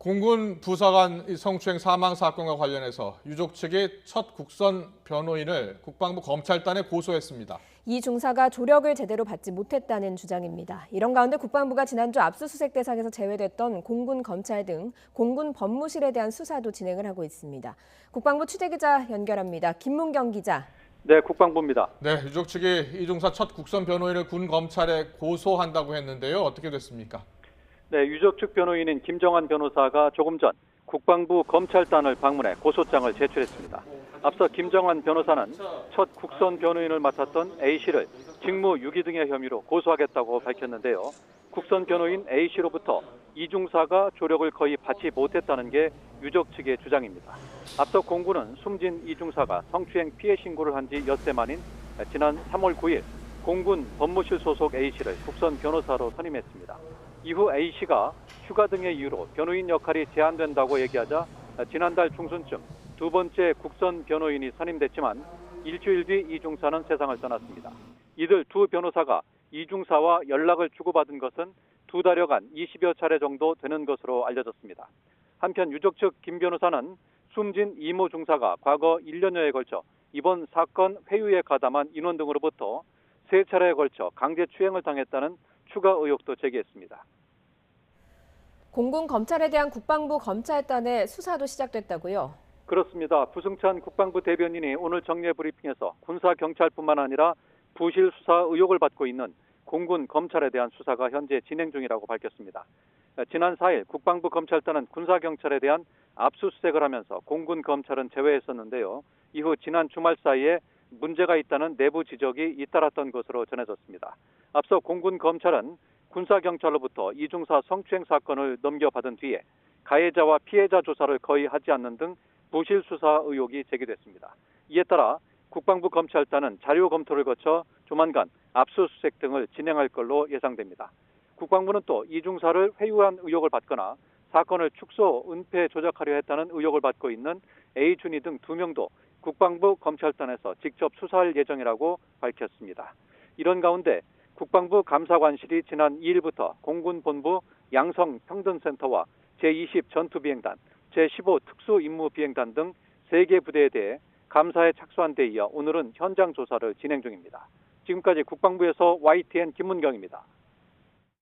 공군 부사관 성추행 사망 사건과 관련해서 유족 측이 첫 국선 변호인을 국방부 검찰단에 고소했습니다. 이 중사가 조력을 제대로 받지 못했다는 주장입니다. 이런 가운데 국방부가 지난주 압수수색 대상에서 제외됐던 공군 검찰 등 공군 법무실에 대한 수사도 진행을 하고 있습니다. 국방부 취재기자 연결합니다. 김문경 기자. 네, 국방부입니다. 네, 유족 측이 이 중사 첫 국선 변호인을 군 검찰에 고소한다고 했는데요. 어떻게 됐습니까? 네, 유족 측 변호인인 김정환 변호사가 조금 전 국방부 검찰단을 방문해 고소장을 제출했습니다. 앞서 김정환 변호사는 첫 국선 변호인을 맡았던 A씨를 직무 유기 등의 혐의로 고소하겠다고 밝혔는데요. 국선 변호인 A씨로부터 이 중사가 조력을 거의 받지 못했다는 게 유족 측의 주장입니다. 앞서 공군은 숨진 이 중사가 성추행 피해 신고를 한 지 엿새 만인 지난 3월 9일 공군 법무실 소속 A씨를 국선 변호사로 선임했습니다. 이후 A씨가 휴가 등의 이유로 변호인 역할이 제한된다고 얘기하자 지난달 중순쯤 두 번째 국선 변호인이 선임됐지만 일주일 뒤 이 중사는 세상을 떠났습니다. 이들 두 변호사가 이 중사와 연락을 주고받은 것은 두 달여간 20여 차례 정도 되는 것으로 알려졌습니다. 한편 유족 측 김 변호사는 숨진 이모 중사가 과거 1년여에 걸쳐 이번 사건 회유에 가담한 인원 등으로부터 3차례에 걸쳐 강제 추행을 당했다는 추가 의혹도 제기했습니다. 공군 검찰에 대한 국방부 검찰단의 수사도 시작됐다고요? 그렇습니다. 부승찬 국방부 대변인이 오늘 정례 브리핑에서 군사경찰뿐만 아니라 부실 수사 의혹을 받고 있는 공군 검찰에 대한 수사가 현재 진행 중이라고 밝혔습니다. 지난 4일 국방부 검찰단은 군사경찰에 대한 압수수색을 하면서 공군 검찰은 제외했었는데요. 이후 지난 주말 사이에 문제가 있다는 내부 지적이 잇따랐던 것으로 전해졌습니다. 앞서 공군 검찰은 군사경찰로부터 이중사 성추행 사건을 넘겨받은 뒤에 가해자와 피해자 조사를 거의 하지 않는 등 부실 수사 의혹이 제기됐습니다. 이에 따라 국방부 검찰단은 자료 검토를 거쳐 조만간 압수수색 등을 진행할 걸로 예상됩니다. 국방부는 또 이중사를 회유한 의혹을 받거나 사건을 축소, 은폐 조작하려 했다는 의혹을 받고 있는 A준이 등 2명도 국방부 검찰단에서 직접 수사할 예정이라고 밝혔습니다. 이런 가운데 국방부 감사관실이 지난 2일부터 공군본부 양성평등센터와 제20 전투비행단, 제15 특수임무비행단 등 3개 부대에 대해 감사에 착수한 데 이어 오늘은 현장 조사를 진행 중입니다. 지금까지 국방부에서 YTN 김문경입니다.